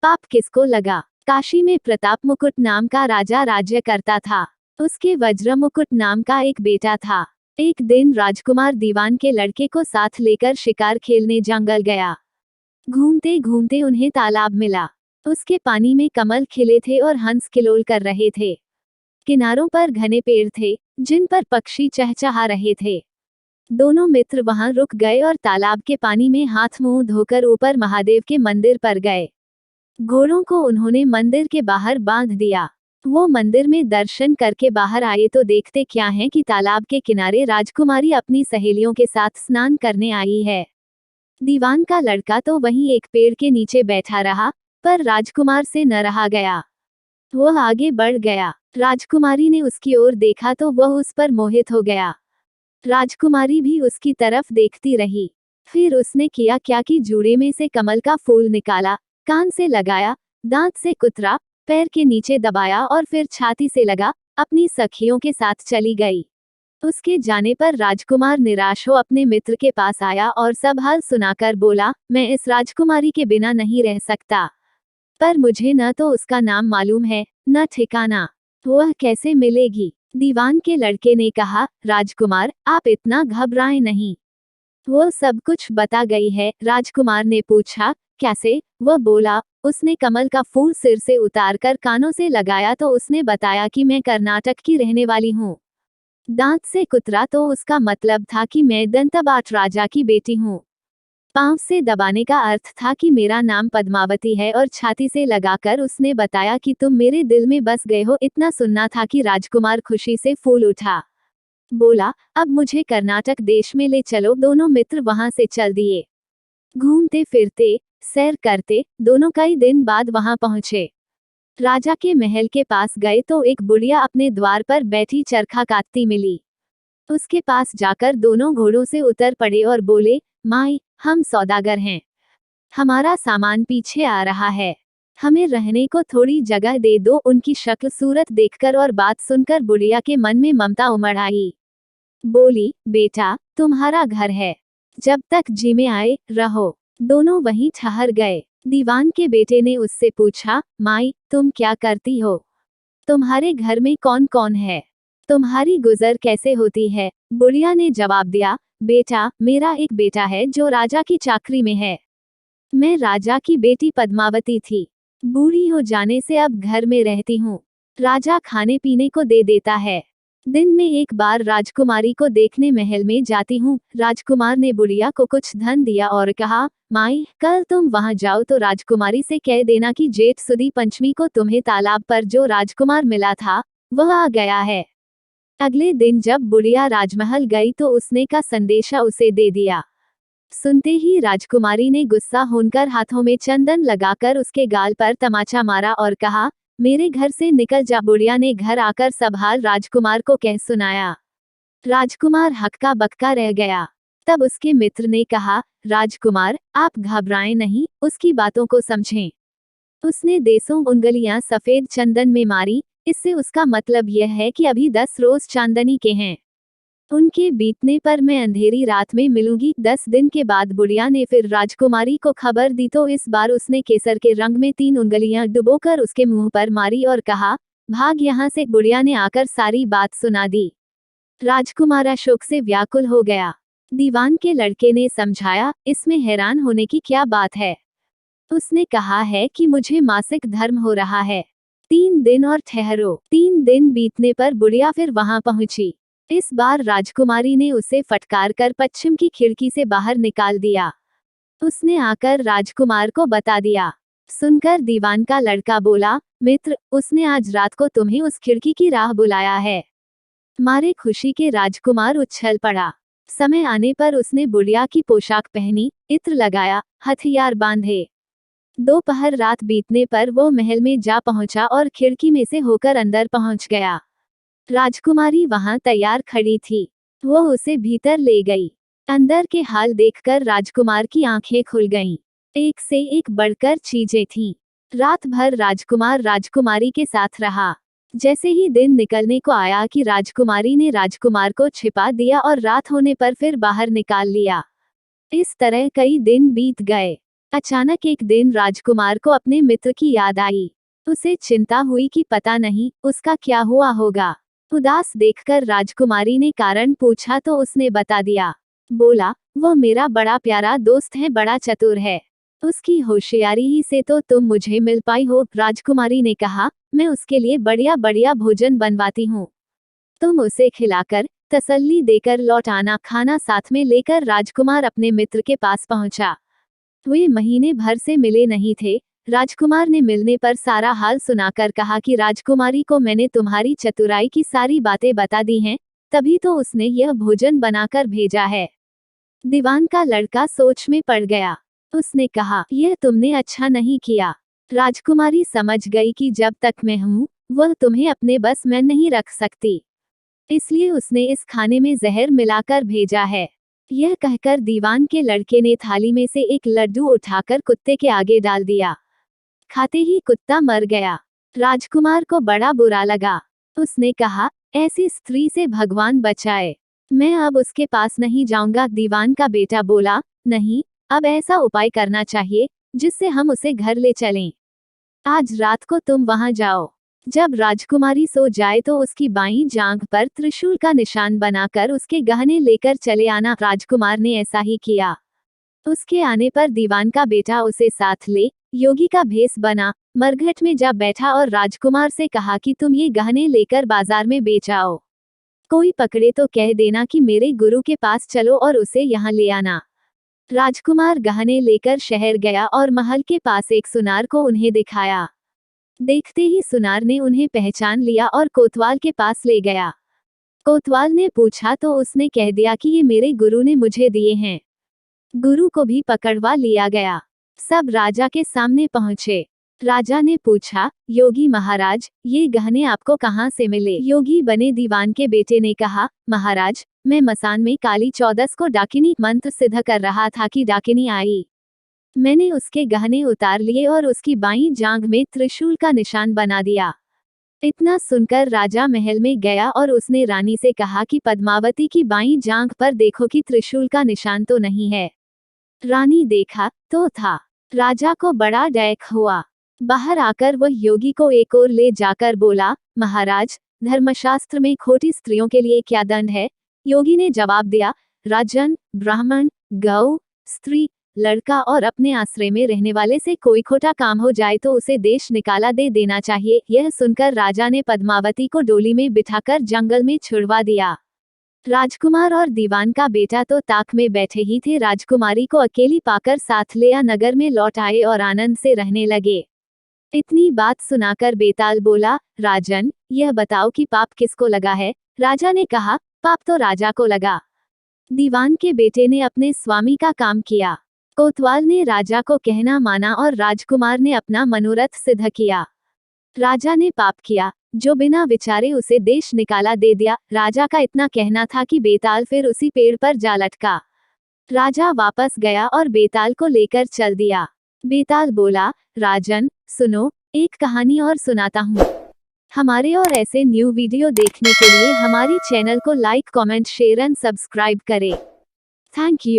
पाप किसको लगा। काशी में प्रताप मुकुट नाम का राजा राज्य करता था। उसके वज्र मुकुट नाम का एक बेटा था। एक दिन राजकुमार दीवान के लड़के को साथ लेकर शिकार खेलने जंगल गया। घूमते घूमते उन्हें तालाब मिला। उसके पानी में कमल खिले थे और हंस किलोल कर रहे थे। किनारों पर घने पेड़ थे जिन पर पक्षी चहचहा रहे थे। दोनों मित्र वहां रुक गए और तालाब के पानी में हाथ मुंह धोकर ऊपर महादेव के मंदिर पर गए। घोड़ों को उन्होंने मंदिर के बाहर बांध दिया। वो मंदिर में दर्शन करके बाहर आए तो देखते क्या है कि तालाब के किनारे राजकुमारी अपनी सहेलियों के साथ स्नान करने आई है। दीवान का लड़का तो वहीं एक पेड़ के नीचे बैठा रहा, पर राजकुमार से न रहा गया। वह आगे बढ़ गया। राजकुमारी ने उसकी ओर देखा तो वह उस पर मोहित हो गया। राजकुमारी भी उसकी तरफ देखती रही। फिर उसने किया क्या कि जूड़े में से कमल का फूल निकाला, कान से लगाया, दांत से कुतरा, पैर के नीचे दबाया और फिर छाती से लगा, अपनी सखियों के साथ चली गई। उसके जाने पर राजकुमार निराश हो अपने मित्र के पास आया और सब हाल सुनाकर बोला, मैं इस राजकुमारी के बिना नहीं रह सकता, पर मुझे न तो उसका नाम मालूम है न ठिकाना। वह कैसे मिलेगी। दीवान के लड़के ने कहा, राजकुमार आप इतना घबराएं नहीं, वो सब कुछ बता गई है। राजकुमार ने पूछा, कैसे। वह बोला, उसने कमल का फूल सिर से उतारकर कानों से लगाया तो उसने बताया कि मैं कर्नाटक की रहने वाली हूँ। दांत से कुतरा तो उसका मतलब था कि मैं दंतबाट राजा की बेटी हूँ। पांव से दबाने का अर्थ था कि मेरा नाम पद्मावती है और छाती से लगाकर उसने बताया कि तुम मेरे दिल में बस गए हो। इतना सुनना था कि राजकुमार खुशी से फूल उठा। बोला, अब मुझे कर्नाटक देश में ले चलो। दोनों मित्र वहां से चल दिए। घूमते फिरते सैर करते दोनों कई दिन बाद वहां पहुंचे। राजा के महल के पास गए तो एक बुढ़िया अपने द्वार पर बैठी चरखा काटती मिली। उसके पास जाकर दोनों घोड़ों से उतर पड़े और बोले, माई, हम सौदागर हैं, हमारा सामान पीछे आ रहा है, हमें रहने को थोड़ी जगह दे दो। उनकी शक्ल सूरत देखकर और बात सुनकर बुढ़िया के मन में ममता उमड़ आई। बोली, बेटा तुम्हारा घर है, जब तक जी में आए रहो। दोनों वहीं ठहर गए। दीवान के बेटे ने उससे पूछा, माई तुम क्या करती हो, तुम्हारे घर में कौन कौन है, तुम्हारी गुजर कैसे होती है। बुढ़िया ने जवाब दिया, बेटा मेरा एक बेटा है जो राजा की चाकरी में है। मैं राजा की बेटी पद्मावती थी, बूढ़ी हो जाने से अब घर में रहती हूँ। राजा खाने पीने को दे देता है, दिन में एक बार राजकुमारी को देखने महल में जाती हूँ। राजकुमार ने बुढ़िया को कुछ धन दिया और कहा, माई कल तुम वहां जाओ तो राजकुमारी से कह देना कि जेठ सुदी पंचमी को तुम्हें तालाब पर जो राजकुमार मिला था वह आ गया है। अगले दिन जब बुढ़िया राजमहल गई तो उसने का संदेशा उसे दे दिया। सुनते ही राजकुमारी ने गुस्सा होकर हाथों में चंदन लगाकर उसके गाल पर तमाचा मारा और कहा, मेरे घर से निकल जा। बुढ़िया ने घर आकर सब हाल राजकुमार को कह सुनाया। राजकुमार हक्का बक्का रह गया। तब उसके मित्र ने कहा, राजकुमार आप घबराएं नहीं, उसकी बातों को समझें। उसने देसों उंगलियां सफेद चंदन में मारी, इससे उसका मतलब यह है कि अभी 10 रोज चांदनी के हैं। उनके बीतने पर मैं अंधेरी रात में मिलूंगी। 10 दिन के बाद बुढ़िया ने फिर राजकुमारी को खबर दी तो इस बार उसने केसर के रंग में 3 उंगलियां डुबोकर उसके मुंह पर मारी और कहा, भाग यहाँ से। बुढ़िया ने आकर सारी बात सुना दी। राजकुमार अशोक से व्याकुल हो गया। दीवान के लड़के ने समझाया, इसमें हैरान होने की क्या बात है। उसने कहा है कि मुझे मासिक धर्म हो रहा है, 3 दिन और ठहरो। 3 दिन बीतने पर बुढ़िया फिर वहां पहुंची। इस बार राजकुमारी ने उसे फटकार कर पश्चिम की खिड़की से बाहर निकाल दिया। उसने आकर राजकुमार को बता दिया। सुनकर दीवान का लड़का बोला, मित्र उसने आज रात को तुम्हें उस खिड़की की राह बुलाया है। मारे खुशी के राजकुमार उछल पड़ा। समय आने पर उसने बुढ़िया की पोशाक पहनी, इत्र लगाया, हथियार बांधे। दोपहर रात बीतने पर वो महल में जा पहुंचा और खिड़की में से होकर अंदर पहुंच गया। राजकुमारी वहां तैयार खड़ी थी। वो उसे भीतर ले गई। अंदर के हाल देखकर राजकुमार की आंखें खुल गईं। एक से एक बढ़कर चीजें थीं। रात भर राजकुमार राजकुमारी के साथ रहा। जैसे ही दिन निकलने को आया कि राजकुमारी ने राजकुमार को छिपा दिया और रात होने पर फिर बाहर निकाल लिया। इस तरह कई दिन बीत गए। अचानक एक दिन राजकुमार को अपने मित्र की याद आई। उसे चिंता हुई कि पता नहीं उसका क्या हुआ होगा। उदास देखकर राजकुमारी ने कारण पूछा तो उसने बता दिया। बोला, वो मेरा बड़ा प्यारा दोस्त है, बड़ा चतुर है। उसकी होशियारी ही से तो तुम मुझे मिल पाई हो। राजकुमारी ने कहा, मैं उसके लिए बढ़िया बढ़िया भोजन बनवाती हूँ, तुम उसे खिलाकर तसल्ली देकर लौट आना। खाना साथ में लेकर राजकुमार अपने मित्र के पास पहुंचा। वे महीने भर से मिले नहीं थे। राजकुमार ने मिलने पर सारा हाल सुनाकर कहा कि राजकुमारी को मैंने तुम्हारी चतुराई की सारी बातें बता दी हैं, तभी तो उसने यह भोजन बनाकर भेजा है। दीवान का लड़का सोच में पड़ गया। उसने कहा, यह तुमने अच्छा नहीं किया। राजकुमारी समझ गई कि जब तक मैं हूँ, वह तुम्हें अपने बस में नहीं रख सकती, इसलिए उसने इस खाने में जहर मिलाकर भेजा है। यह कहकर दीवान के लड़के ने थाली में से एक लड्डू उठाकर कुत्ते के आगे डाल दिया। खाते ही कुत्ता मर गया। राजकुमार को बड़ा बुरा लगा। उसने कहा, ऐसी स्त्री से भगवान बचाए, मैं अब उसके पास नहीं जाऊंगा। दीवान का बेटा बोला, नहीं, अब ऐसा उपाय करना चाहिए जिससे हम उसे घर ले चलें। आज रात को तुम वहां जाओ। जब राजकुमारी सो जाए तो उसकी बाईं जांघ पर त्रिशूल का निशान बनाकर उसके गहने लेकर चले आना। राजकुमार ने ऐसा ही किया। उसके आने पर दीवान का बेटा उसे साथ ले योगी का भेष बना, मरघट में जा बैठा और राजकुमार से कहा कि तुम ये गहने लेकर बाजार में बेच आओ। कोई पकड़े तो कह देना कि मेरे गुरु के पास चलो और उसे यहाँ ले आना। राजकुमार गहने लेकर शहर गया और महल के पास एक सुनार को उन्हें दिखाया। देखते ही सुनार ने उन्हें पहचान लिया और कोतवाल के पास ले गया। कोतवाल ने पूछा तो उसने कह दिया कि ये मेरे गुरु ने मुझे दिए हैं। गुरु को भी पकड़वा लिया गया। सब राजा के सामने पहुंचे। राजा ने पूछा, योगी महाराज, ये गहने आपको कहाँ से मिले? योगी बने दीवान के बेटे ने कहा, महाराज, मैं मसान में काली चौदस को डाकिनी मंत्र सिद्ध कर रहा था कि डाकिनी आई। मैंने उसके गहने उतार लिए और उसकी बाईं जांघ में त्रिशूल का निशान बना दिया। इतना सुनकर राजा महल में गया और उसने रानी से कहा कि पद्मावती की बाईं जांघ पर देखो कि त्रिशूल का निशान तो नहीं है। रानी देखा तो था। राजा को बड़ा डैक हुआ। बाहर आकर वह योगी को एक ओर ले जाकर बोला, महाराज, धर्मशास्त्र में खोटी स्त्रियों के लिए क्या दंड है? योगी ने जवाब दिया, राजन, ब्राह्मण, गौ, स्त्री, लड़का और अपने आश्रय में रहने वाले से कोई खोटा काम हो जाए तो उसे देश निकाला दे देना चाहिए। यह सुनकर राजा ने पद्मावती को डोली में बिठाकर जंगल में छुड़वा दिया। राजकुमार और दीवान का बेटा तो ताक में बैठे ही थे। राजकुमारी को अकेली पाकर साथ लिया नगर में लौट आए और आनंद से रहने लगे। इतनी बात सुनाकर बेताल बोला, राजन, यह बताओ कि पाप किसको लगा है? राजा ने कहा, पाप तो राजा को लगा। दीवान के बेटे ने अपने स्वामी का काम किया। कोतवाल ने राजा को कहना माना और राजकुमार ने अपना मनोरथ सिद्ध किया। राजा ने पाप किया, जो बिना विचारे उसे देश निकाला दे दिया। राजा का इतना कहना था कि बेताल फिर उसी पेड़ पर जा लटका। राजा वापस गया और बेताल को लेकर चल दिया। बेताल बोला, राजन, सुनो, एक कहानी और सुनाता हूँ। हमारे और ऐसे न्यू वीडियो देखने के लिए हमारी चैनल को like, comment, share and subscribe करें। Thank you.